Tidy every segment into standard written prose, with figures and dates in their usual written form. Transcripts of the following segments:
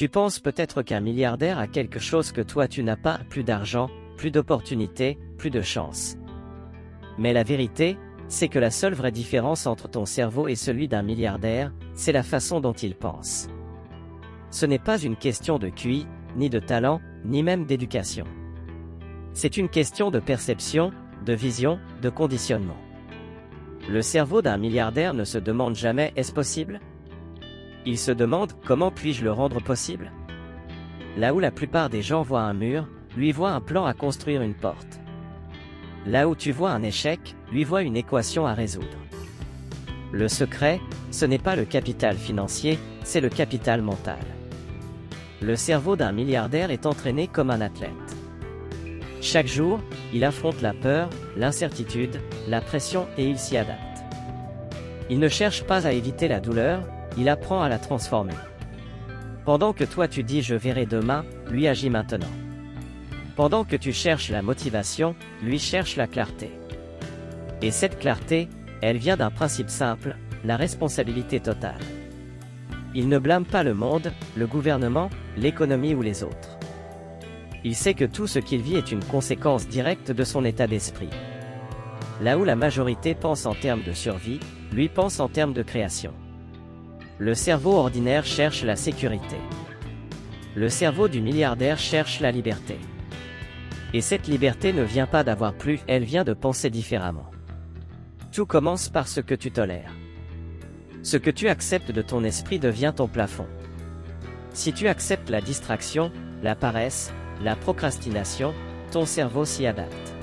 Tu penses peut-être qu'un milliardaire a quelque chose que toi tu n'as pas, plus d'argent, plus d'opportunités, plus de chance. Mais la vérité, c'est que la seule vraie différence entre ton cerveau et celui d'un milliardaire, c'est la façon dont il pense. Ce n'est pas une question de QI, ni de talent, ni même d'éducation. C'est une question de perception, de vision, de conditionnement. Le cerveau d'un milliardaire ne se demande jamais « est-ce possible ?» Il se demande « comment puis-je le rendre possible ?» Là où la plupart des gens voient un mur, lui voit un plan à construire une porte. Là où tu vois un échec, lui voit une équation à résoudre. Le secret, ce n'est pas le capital financier, c'est le capital mental. Le cerveau d'un milliardaire est entraîné comme un athlète. Chaque jour, il affronte la peur, l'incertitude, la pression et il s'y adapte. Il ne cherche pas à éviter la douleur, il apprend à la transformer. Pendant que toi tu dis « je verrai demain », lui agit maintenant. Pendant que tu cherches la motivation, lui cherche la clarté. Et cette clarté, elle vient d'un principe simple, la responsabilité totale. Il ne blâme pas le monde, le gouvernement, l'économie ou les autres. Il sait que tout ce qu'il vit est une conséquence directe de son état d'esprit. Là où la majorité pense en termes de survie, lui pense en termes de création. Le cerveau ordinaire cherche la sécurité. Le cerveau du milliardaire cherche la liberté. Et cette liberté ne vient pas d'avoir plus, elle vient de penser différemment. Tout commence par ce que tu tolères. Ce que tu acceptes de ton esprit devient ton plafond. Si tu acceptes la distraction, la paresse, la procrastination, ton cerveau s'y adapte.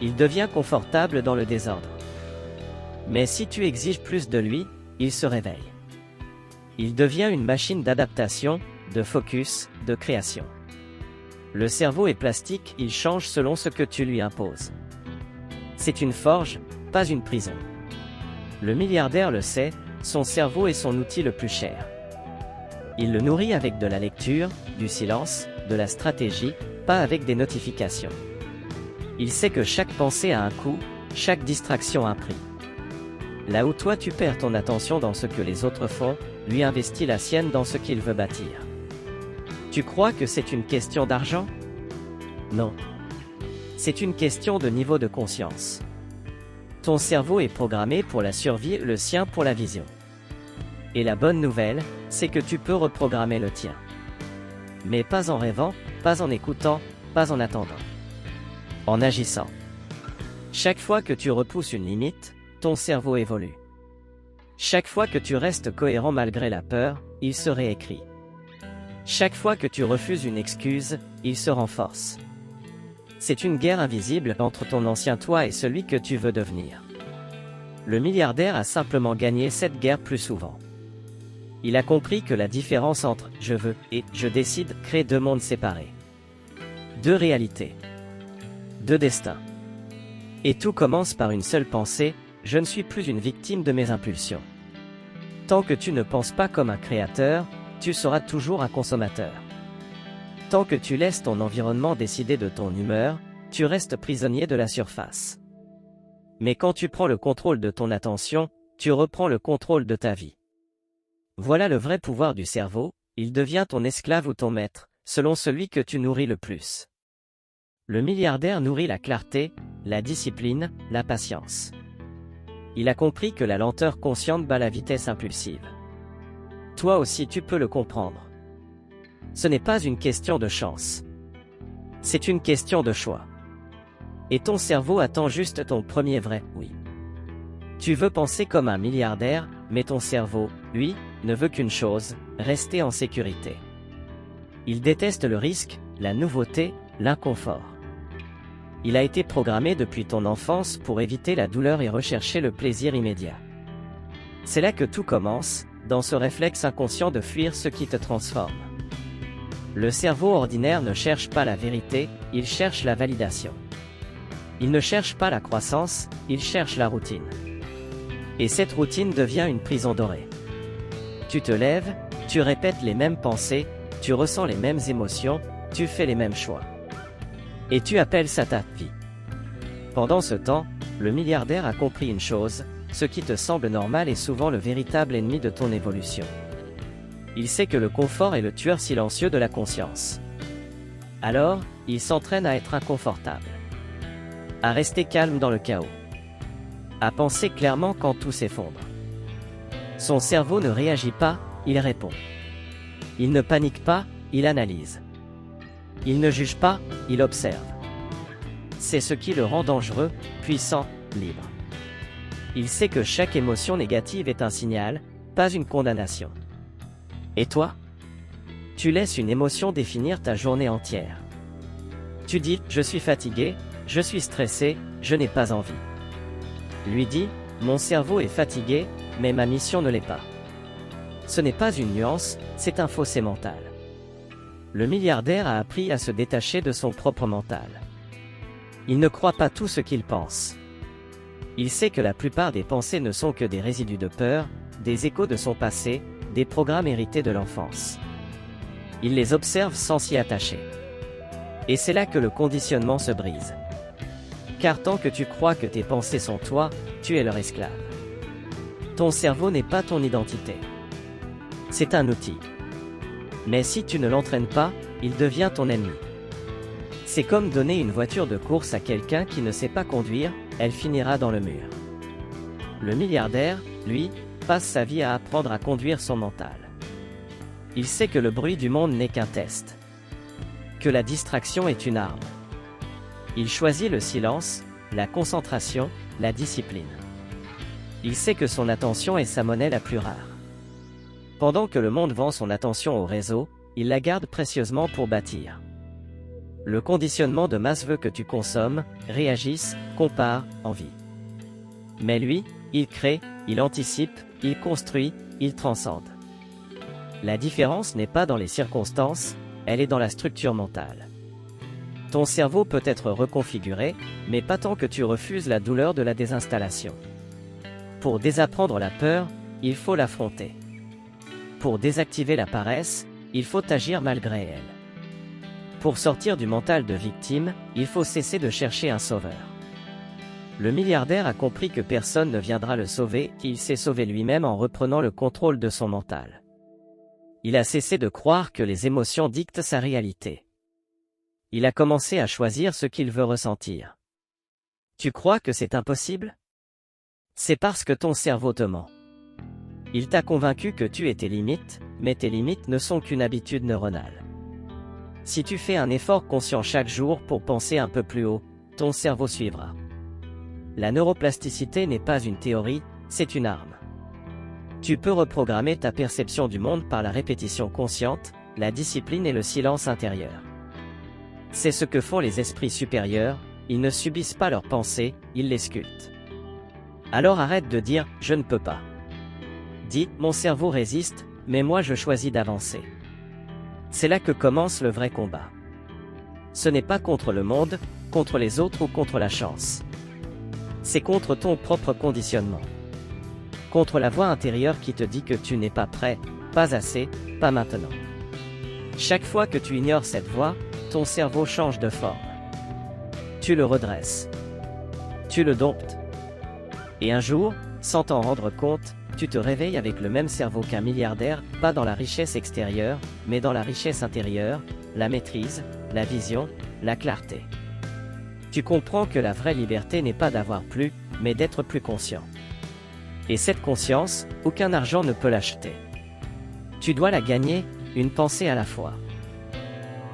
Il devient confortable dans le désordre. Mais si tu exiges plus de lui, il se réveille. Il devient une machine d'adaptation, de focus, de création. Le cerveau est plastique, il change selon ce que tu lui imposes. C'est une forge, pas une prison. Le milliardaire le sait, son cerveau est son outil le plus cher. Il le nourrit avec de la lecture, du silence, de la stratégie, pas avec des notifications. Il sait que chaque pensée a un coût, chaque distraction a un prix. Là où toi tu perds ton attention dans ce que les autres font, lui investit la sienne dans ce qu'il veut bâtir. Tu crois que c'est une question d'argent? Non. C'est une question de niveau de conscience. Ton cerveau est programmé pour la survie, le sien pour la vision. Et la bonne nouvelle, c'est que tu peux reprogrammer le tien. Mais pas en rêvant, pas en écoutant, pas en attendant. En agissant. Chaque fois que tu repousses une limite, ton cerveau évolue. Chaque fois que tu restes cohérent malgré la peur, il se réécrit. Chaque fois que tu refuses une excuse, il se renforce. C'est une guerre invisible entre ton ancien toi et celui que tu veux devenir. Le milliardaire a simplement gagné cette guerre plus souvent. Il a compris que la différence entre « je veux » et « je décide » crée deux mondes séparés. Deux réalités. Deux destins. Et tout commence par une seule pensée, je ne suis plus une victime de mes impulsions. Tant que tu ne penses pas comme un créateur, tu seras toujours un consommateur. Tant que tu laisses ton environnement décider de ton humeur, tu restes prisonnier de la surface. Mais quand tu prends le contrôle de ton attention, tu reprends le contrôle de ta vie. Voilà le vrai pouvoir du cerveau, il devient ton esclave ou ton maître, selon celui que tu nourris le plus. Le milliardaire nourrit la clarté, la discipline, la patience. Il a compris que la lenteur consciente bat la vitesse impulsive. Toi aussi tu peux le comprendre. Ce n'est pas une question de chance. C'est une question de choix. Et ton cerveau attend juste ton premier vrai « oui ». Tu veux penser comme un milliardaire, mais ton cerveau, lui, ne veut qu'une chose, rester en sécurité. Il déteste le risque, la nouveauté, l'inconfort. Il a été programmé depuis ton enfance pour éviter la douleur et rechercher le plaisir immédiat. C'est là que tout commence, dans ce réflexe inconscient de fuir ce qui te transforme. Le cerveau ordinaire ne cherche pas la vérité, il cherche la validation. Il ne cherche pas la croissance, il cherche la routine. Et cette routine devient une prison dorée. Tu te lèves, tu répètes les mêmes pensées, tu ressens les mêmes émotions, tu fais les mêmes choix. Et tu appelles ça ta vie. Pendant ce temps, le milliardaire a compris une chose, ce qui te semble normal est souvent le véritable ennemi de ton évolution. Il sait que le confort est le tueur silencieux de la conscience. Alors, il s'entraîne à être inconfortable, à rester calme dans le chaos, à penser clairement quand tout s'effondre. Son cerveau ne réagit pas, il répond. Il ne panique pas, il analyse. Il ne juge pas, il observe. C'est ce qui le rend dangereux, puissant, libre. Il sait que chaque émotion négative est un signal, pas une condamnation. Et toi? Tu laisses une émotion définir ta journée entière. Tu dis, je suis fatigué, je suis stressé, je n'ai pas envie. Lui dit, mon cerveau est fatigué, mais ma mission ne l'est pas. Ce n'est pas une nuance, c'est un fossé mental. Le milliardaire a appris à se détacher de son propre mental. Il ne croit pas tout ce qu'il pense. Il sait que la plupart des pensées ne sont que des résidus de peur, des échos de son passé, des programmes hérités de l'enfance. Il les observe sans s'y attacher. Et c'est là que le conditionnement se brise. Car tant que tu crois que tes pensées sont toi, tu es leur esclave. Ton cerveau n'est pas ton identité. C'est un outil. Mais si tu ne l'entraînes pas, il devient ton ennemi. C'est comme donner une voiture de course à quelqu'un qui ne sait pas conduire, elle finira dans le mur. Le milliardaire, lui, passe sa vie à apprendre à conduire son mental. Il sait que le bruit du monde n'est qu'un test. Que la distraction est une arme. Il choisit le silence, la concentration, la discipline. Il sait que son attention est sa monnaie la plus rare. Pendant que le monde vend son attention au réseau, il la garde précieusement pour bâtir. Le conditionnement de masse veut que tu consommes, réagisses, compares, envies. Mais lui, il crée, il anticipe, il construit, il transcende. La différence n'est pas dans les circonstances, elle est dans la structure mentale. Ton cerveau peut être reconfiguré, mais pas tant que tu refuses la douleur de la désinstallation. Pour désapprendre la peur, il faut l'affronter. Pour désactiver la paresse, il faut agir malgré elle. Pour sortir du mental de victime, il faut cesser de chercher un sauveur. Le milliardaire a compris que personne ne viendra le sauver, qu'il s'est sauvé lui-même en reprenant le contrôle de son mental. Il a cessé de croire que les émotions dictent sa réalité. Il a commencé à choisir ce qu'il veut ressentir. Tu crois que c'est impossible? C'est parce que ton cerveau te ment. Il t'a convaincu que tu es tes limites, mais tes limites ne sont qu'une habitude neuronale. Si tu fais un effort conscient chaque jour pour penser un peu plus haut, ton cerveau suivra. La neuroplasticité n'est pas une théorie, c'est une arme. Tu peux reprogrammer ta perception du monde par la répétition consciente, la discipline et le silence intérieur. C'est ce que font les esprits supérieurs, ils ne subissent pas leurs pensées, ils les sculptent. Alors arrête de dire « je ne peux pas ». Dis « mon cerveau résiste, mais moi je choisis d'avancer ». C'est là que commence le vrai combat. Ce n'est pas contre le monde, contre les autres ou contre la chance. C'est contre ton propre conditionnement. Contre la voix intérieure qui te dit que tu n'es pas prêt, pas assez, pas maintenant. Chaque fois que tu ignores cette voix, ton cerveau change de forme. Tu le redresses. Tu le domptes. Et un jour, sans t'en rendre compte, tu te réveilles avec le même cerveau qu'un milliardaire, pas dans la richesse extérieure, mais dans la richesse intérieure, la maîtrise, la vision, la clarté. Tu comprends que la vraie liberté n'est pas d'avoir plus, mais d'être plus conscient. Et cette conscience, aucun argent ne peut l'acheter. Tu dois la gagner, une pensée à la fois.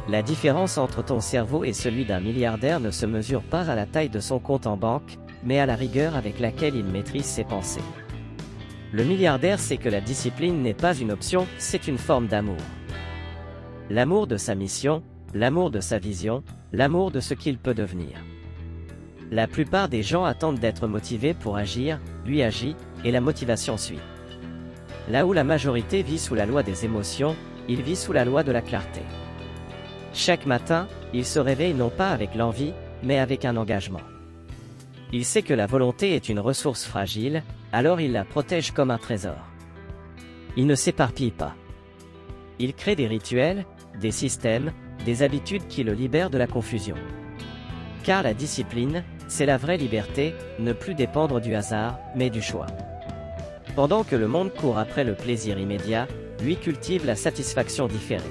La différence entre ton cerveau et celui d'un milliardaire ne se mesure pas à la taille de son compte en banque, mais à la rigueur avec laquelle il maîtrise ses pensées. Le milliardaire sait que la discipline n'est pas une option, c'est une forme d'amour. L'amour de sa mission, l'amour de sa vision, l'amour de ce qu'il peut devenir. La plupart des gens attendent d'être motivés pour agir, lui agit, et la motivation suit. Là où la majorité vit sous la loi des émotions, il vit sous la loi de la clarté. Chaque matin, il se réveille non pas avec l'envie, mais avec un engagement. Il sait que la volonté est une ressource fragile, alors il la protège comme un trésor. Il ne s'éparpille pas. Il crée des rituels, des systèmes, des habitudes qui le libèrent de la confusion. Car la discipline, c'est la vraie liberté, ne plus dépendre du hasard, mais du choix. Pendant que le monde court après le plaisir immédiat, lui cultive la satisfaction différée.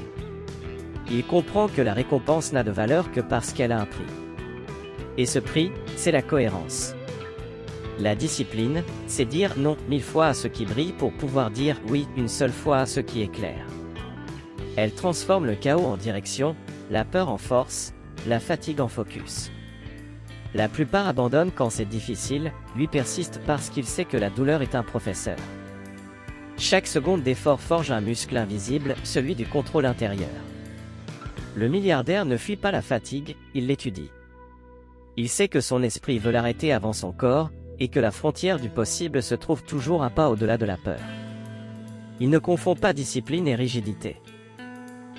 Il comprend que la récompense n'a de valeur que parce qu'elle a un prix. Et ce prix, c'est la cohérence. La discipline, c'est dire non 1000 fois à ce qui brille pour pouvoir dire oui une seule fois à ce qui éclaire. Elle transforme le chaos en direction, la peur en force, la fatigue en focus. La plupart abandonnent quand c'est difficile, lui persiste parce qu'il sait que la douleur est un professeur. Chaque seconde d'effort forge un muscle invisible, celui du contrôle intérieur. Le milliardaire ne fuit pas la fatigue, il l'étudie. Il sait que son esprit veut l'arrêter avant son corps, et que la frontière du possible se trouve toujours un pas au-delà de la peur. Il ne confond pas discipline et rigidité.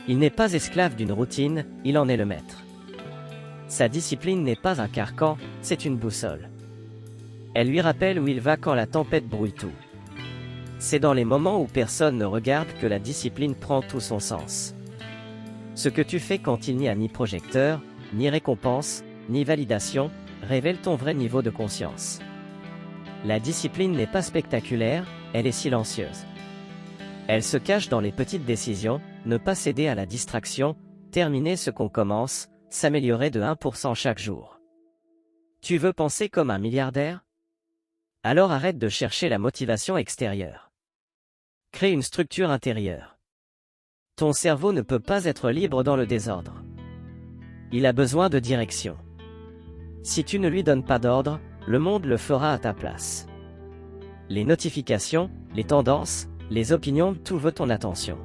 Il n'est pas esclave d'une routine, il en est le maître. Sa discipline n'est pas un carcan, c'est une boussole. Elle lui rappelle où il va quand la tempête brouille tout. C'est dans les moments où personne ne regarde que la discipline prend tout son sens. Ce que tu fais quand il n'y a ni projecteur, ni récompense, ni validation, révèle ton vrai niveau de conscience. La discipline n'est pas spectaculaire, elle est silencieuse. Elle se cache dans les petites décisions, ne pas céder à la distraction, terminer ce qu'on commence, s'améliorer de 1% chaque jour. Tu veux penser comme un milliardaire? Alors arrête de chercher la motivation extérieure. Crée une structure intérieure. Ton cerveau ne peut pas être libre dans le désordre. Il a besoin de direction. Si tu ne lui donnes pas d'ordre, le monde le fera à ta place. Les notifications, les tendances, les opinions, tout veut ton attention.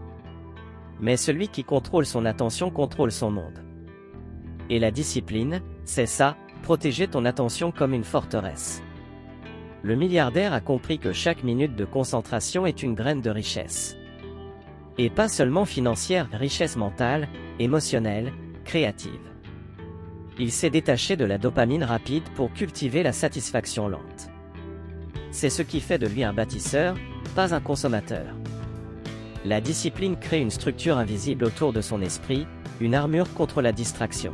Mais celui qui contrôle son attention contrôle son monde. Et la discipline, c'est ça, protéger ton attention comme une forteresse. Le milliardaire a compris que chaque minute de concentration est une graine de richesse. Et pas seulement financière, richesse mentale, émotionnelle, créative. Il s'est détaché de la dopamine rapide pour cultiver la satisfaction lente. C'est ce qui fait de lui un bâtisseur, pas un consommateur. La discipline crée une structure invisible autour de son esprit, une armure contre la distraction.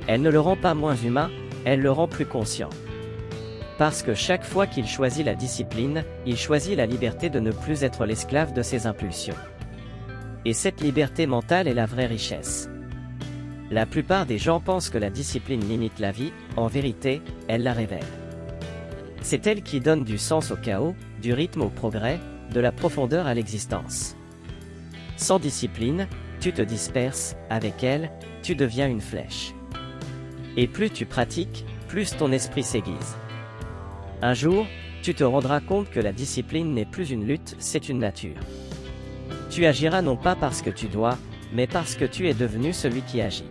Elle ne le rend pas moins humain, elle le rend plus conscient. Parce que chaque fois qu'il choisit la discipline, il choisit la liberté de ne plus être l'esclave de ses impulsions. Et cette liberté mentale est la vraie richesse. La plupart des gens pensent que la discipline limite la vie, en vérité, elle la révèle. C'est elle qui donne du sens au chaos, du rythme au progrès, de la profondeur à l'existence. Sans discipline, tu te disperses, avec elle, tu deviens une flèche. Et plus tu pratiques, plus ton esprit s'aiguise. Un jour, tu te rendras compte que la discipline n'est plus une lutte, c'est une nature. Tu agiras non pas parce que tu dois, mais parce que tu es devenu celui qui agit.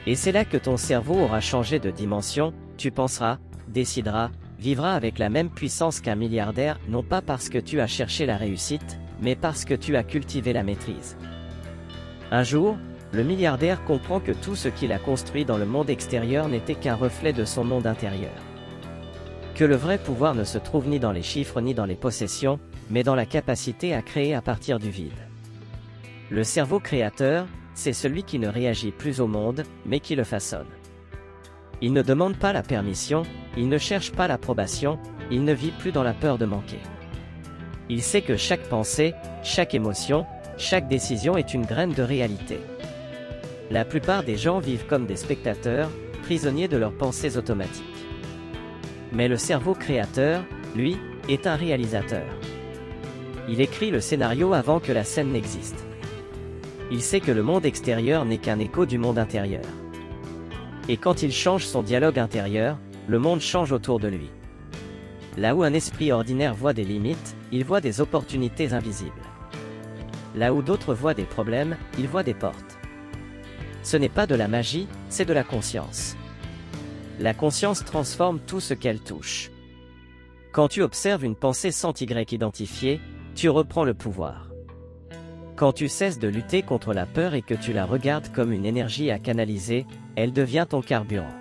Et c'est là que ton cerveau aura changé de dimension, tu penseras, décideras, vivras avec la même puissance qu'un milliardaire, non pas parce que tu as cherché la réussite, mais parce que tu as cultivé la maîtrise. Un jour, le milliardaire comprend que tout ce qu'il a construit dans le monde extérieur n'était qu'un reflet de son monde intérieur. Que le vrai pouvoir ne se trouve ni dans les chiffres ni dans les possessions, mais dans la capacité à créer à partir du vide. Le cerveau créateur, c'est celui qui ne réagit plus au monde, mais qui le façonne. Il ne demande pas la permission, il ne cherche pas l'approbation, il ne vit plus dans la peur de manquer. Il sait que chaque pensée, chaque émotion, chaque décision est une graine de réalité. La plupart des gens vivent comme des spectateurs, prisonniers de leurs pensées automatiques. Mais le cerveau créateur, lui, est un réalisateur. Il écrit le scénario avant que la scène n'existe. Il sait que le monde extérieur n'est qu'un écho du monde intérieur. Et quand il change son dialogue intérieur, le monde change autour de lui. Là où un esprit ordinaire voit des limites, il voit des opportunités invisibles. Là où d'autres voient des problèmes, il voit des portes. Ce n'est pas de la magie, c'est de la conscience. La conscience transforme tout ce qu'elle touche. Quand tu observes une pensée sans Y identifiée, tu reprends le pouvoir. Quand tu cesses de lutter contre la peur et que tu la regardes comme une énergie à canaliser, elle devient ton carburant.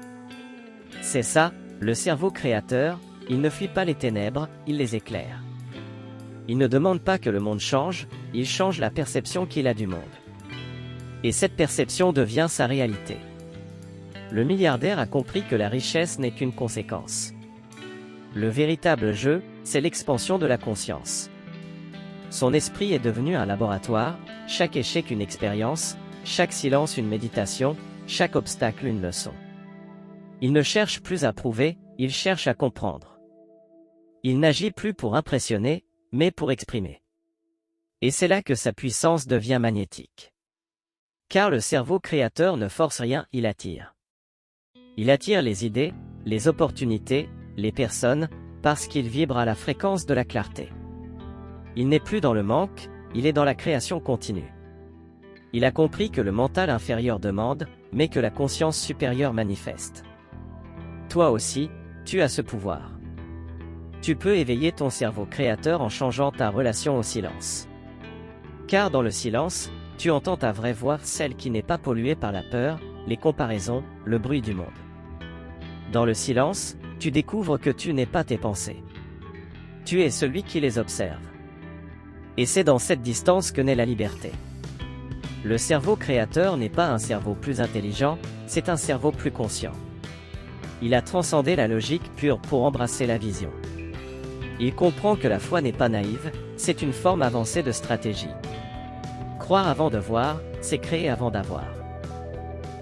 C'est ça, le cerveau créateur, il ne fuit pas les ténèbres, il les éclaire. Il ne demande pas que le monde change, il change la perception qu'il a du monde. Et cette perception devient sa réalité. Le milliardaire a compris que la richesse n'est qu'une conséquence. Le véritable jeu, c'est l'expansion de la conscience. Son esprit est devenu un laboratoire, chaque échec une expérience, chaque silence une méditation, chaque obstacle une leçon. Il ne cherche plus à prouver, il cherche à comprendre. Il n'agit plus pour impressionner, mais pour exprimer. Et c'est là que sa puissance devient magnétique. Car le cerveau créateur ne force rien, il attire. Il attire les idées, les opportunités, les personnes, parce qu'il vibre à la fréquence de la clarté. Il n'est plus dans le manque, il est dans la création continue. Il a compris que le mental inférieur demande, mais que la conscience supérieure manifeste. Toi aussi, tu as ce pouvoir. Tu peux éveiller ton cerveau créateur en changeant ta relation au silence. Car dans le silence, tu entends ta vraie voix, celle qui n'est pas polluée par la peur, les comparaisons, le bruit du monde. Dans le silence, tu découvres que tu n'es pas tes pensées. Tu es celui qui les observe. Et c'est dans cette distance que naît la liberté. Le cerveau créateur n'est pas un cerveau plus intelligent, c'est un cerveau plus conscient. Il a transcendé la logique pure pour embrasser la vision. Il comprend que la foi n'est pas naïve, c'est une forme avancée de stratégie. Croire avant de voir, c'est créer avant d'avoir.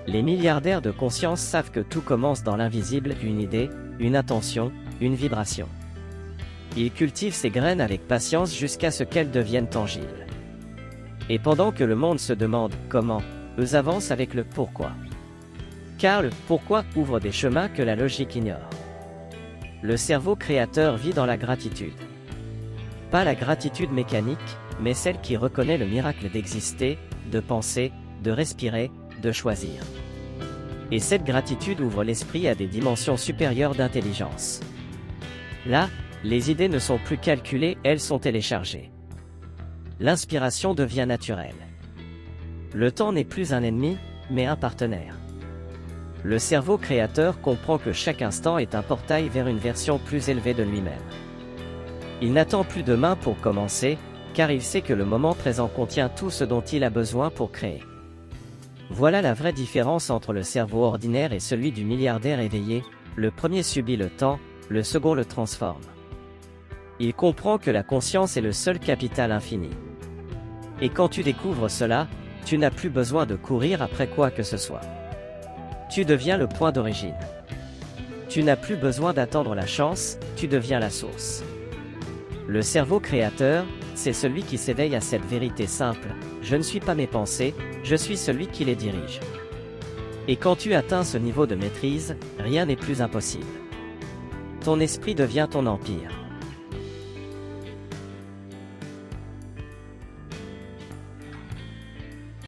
Les milliardaires de conscience savent que tout commence dans l'invisible, une idée, une intention, une vibration. Ils cultivent ces graines avec patience jusqu'à ce qu'elles deviennent tangibles. Et pendant que le monde se demande comment, eux avancent avec le pourquoi. Car le pourquoi ouvre des chemins que la logique ignore. Le cerveau créateur vit dans la gratitude. Pas la gratitude mécanique, mais celle qui reconnaît le miracle d'exister, de penser, de respirer, de choisir. Et cette gratitude ouvre l'esprit à des dimensions supérieures d'intelligence. Là, les idées ne sont plus calculées, elles sont téléchargées. L'inspiration devient naturelle. Le temps n'est plus un ennemi, mais un partenaire. Le cerveau créateur comprend que chaque instant est un portail vers une version plus élevée de lui-même. Il n'attend plus demain pour commencer, car il sait que le moment présent contient tout ce dont il a besoin pour créer. Voilà la vraie différence entre le cerveau ordinaire et celui du milliardaire éveillé, le premier subit le temps, le second le transforme. Il comprend que la conscience est le seul capital infini. Et quand tu découvres cela, tu n'as plus besoin de courir après quoi que ce soit. Tu deviens le point d'origine. Tu n'as plus besoin d'attendre la chance, tu deviens la source. Le cerveau créateur, c'est celui qui s'éveille à cette vérité simple, je ne suis pas mes pensées, je suis celui qui les dirige. Et quand tu atteins ce niveau de maîtrise, rien n'est plus impossible. Ton esprit devient ton empire.